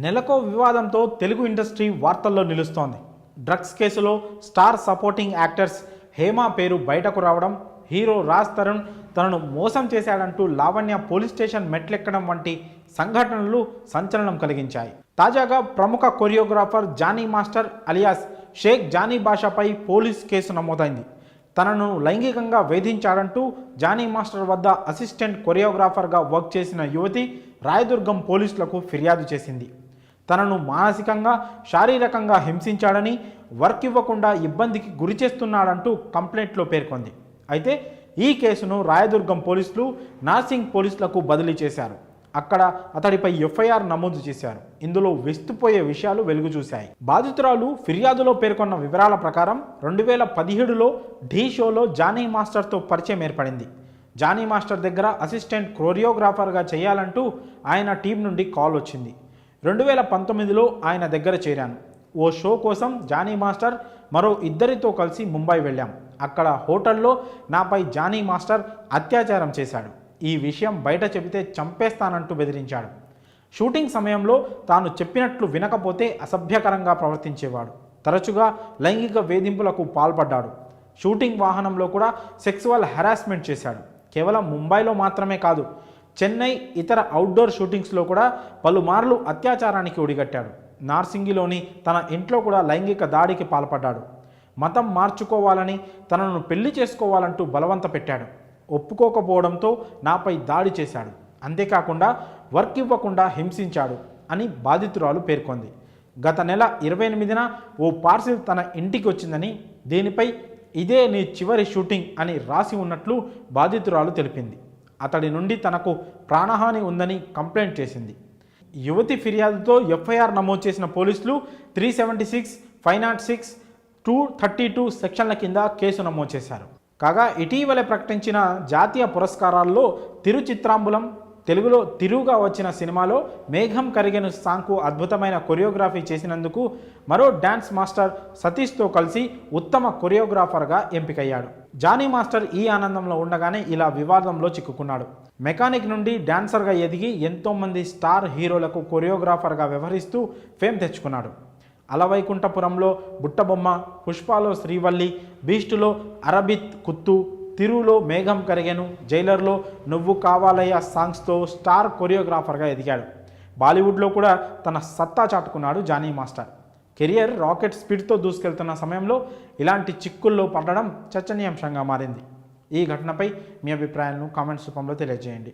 నెలకో వివాదంతో తెలుగు ఇండస్ట్రీ వార్తల్లో నిలుస్తోంది. డ్రగ్స్ కేసులో స్టార్ సపోర్టింగ్ యాక్టర్స్ హేమ పేరు బయటకు రావడం, హీరో రాజ్ తరుణ్ తనను మోసం చేశాడంటూ లావణ్య పోలీస్ స్టేషన్ మెట్లెక్కడం వంటి సంఘటనలు సంచలనం కలిగించాయి. తాజాగా ప్రముఖ choreographer Jani master alias Shaik Jani బాషాపై పోలీస్ కేసు నమోదైంది. తనను లైంగికంగా వేధించాడంటూ జానీ మాస్టర్ వద్ద అసిస్టెంట్ కొరియోగ్రాఫర్గా వర్క్ చేసిన యువతి రాయదుర్గం పోలీసులకు ఫిర్యాదు చేసింది. తనను మానసికంగా, శారీరకంగా హింసించాడని, వర్క్ ఇవ్వకుండా ఇబ్బందికి గురి చేస్తున్నాడంటూ కంప్లైంట్లో పేర్కొంది. అయితే ఈ కేసును రాయదుర్గం పోలీసులు నార్సింగ్ పోలీసులకు బదిలీ చేశారు. అక్కడ అతడిపై ఎఫ్ఐఆర్ నమోదు చేశారు. ఇందులో వెస్తుపోయే విషయాలు వెలుగు చూశాయి. బాధితురాలు ఫిర్యాదులో పేర్కొన్న వివరాల ప్రకారం 2017లో ఢీ షోలో జానీ మాస్టర్తో పరిచయం ఏర్పడింది. జానీ మాస్టర్ దగ్గర అసిస్టెంట్ కొరియోగ్రాఫర్గా చేయాలంటూ ఆయన టీం నుండి కాల్ వచ్చింది. 2019లో ఆయన దగ్గర చేరాను. ఓ షో కోసం జానీ మాస్టర్ మరో ఇద్దరితో కలిసి ముంబై వెళ్ళాం. అక్కడ హోటల్లో నాపై జానీ మాస్టర్ అత్యాచారం చేశాడు. ఈ విషయం బయట చెబితే చంపేస్తానంటూ బెదిరించాడు. షూటింగ్ సమయంలో తాను చెప్పినట్లు వినకపోతే అసభ్యకరంగా ప్రవర్తించేవాడు. తరచుగా లైంగిక వేధింపులకు పాల్పడ్డాడు. షూటింగ్ వాహనంలో కూడా సెక్సువల్ హెరాస్మెంట్ చేశాడు. కేవలం ముంబైలో మాత్రమే కాదు, చెన్నై, ఇతర అవుట్డోర్ షూటింగ్స్లో కూడా పలుమార్లు అత్యాచారానికి ఒడిగట్టాడు. నార్సింగిలోని తన ఇంట్లో కూడా లైంగిక దాడికి పాల్పడ్డాడు. మతం మార్చుకోవాలని, తనను పెళ్లి చేసుకోవాలంటూ బలవంత పెట్టాడు. ఒప్పుకోకపోవడంతో నాపై దాడి చేశాడు. అంతేకాకుండా వర్క్ ఇవ్వకుండా హింసించాడు అని బాధితురాలు పేర్కొంది. గత నెల 28న ఓ పార్సిల్ తన ఇంటికి వచ్చిందని, దీనిపై ఇదే నీ చివరి షూటింగ్ అని రాసి ఉన్నట్లు బాధితురాలు తెలిపింది. అతడి నుండి తనకు ప్రాణహాని ఉందని కంప్లైంట్ చేసింది. యువతి ఫిర్యాదుతో ఎఫ్ఐఆర్ నమోదు చేసిన పోలీసులు 376, 506, 232 సెక్షన్ల కింద కేసు నమోదు చేశారు. కాగా ఇటీవలే ప్రకటించిన జాతీయ పురస్కారాల్లో తిరుచిత్రాంబులం, తెలుగులో తిరుగా వచ్చిన సినిమాలో మేఘం కరిగెను సాంగ్కు అద్భుతమైన కొరియోగ్రఫీ చేసినందుకు మరో డ్యాన్స్ మాస్టర్ సతీష్తో కలిసి ఉత్తమ కొరియోగ్రాఫర్గా ఎంపికయ్యాడు. జానీ మాస్టర్ ఈ ఆనందంలో ఉండగానే ఇలా వివాదంలో చిక్కుకున్నాడు. మెకానిక్ నుండి డాన్సర్గా ఎదిగి ఎంతోమంది స్టార్ హీరోలకు కొరియోగ్రాఫర్గా వ్యవహరిస్తూ ఫేమ్ తెచ్చుకున్నాడు. అలవైకుంఠపురంలో బుట్టబొమ్మ, పుష్పాలో శ్రీవల్లి, బీస్టులో అరబిత్ కుత్తు, తిరులో మేఘం కరిగెను, జైలర్లో నువ్వు కావాలయ్య సాంగ్స్తో స్టార్ కొరియోగ్రాఫర్గా ఎదిగాడు. బాలీవుడ్లో కూడా తన సత్తా చాటుకున్నాడు జానీ మాస్టర్. కెరియర్ రాకెట్ స్పీడ్తో దూసుకెళ్తున్న సమయంలో ఇలాంటి చిక్కుల్లో పడడం చర్చనీయాంశంగా మారింది. ఈ ఘటనపై మీ అభిప్రాయాలను కామెంట్స్ రూపంలో తెలియజేయండి.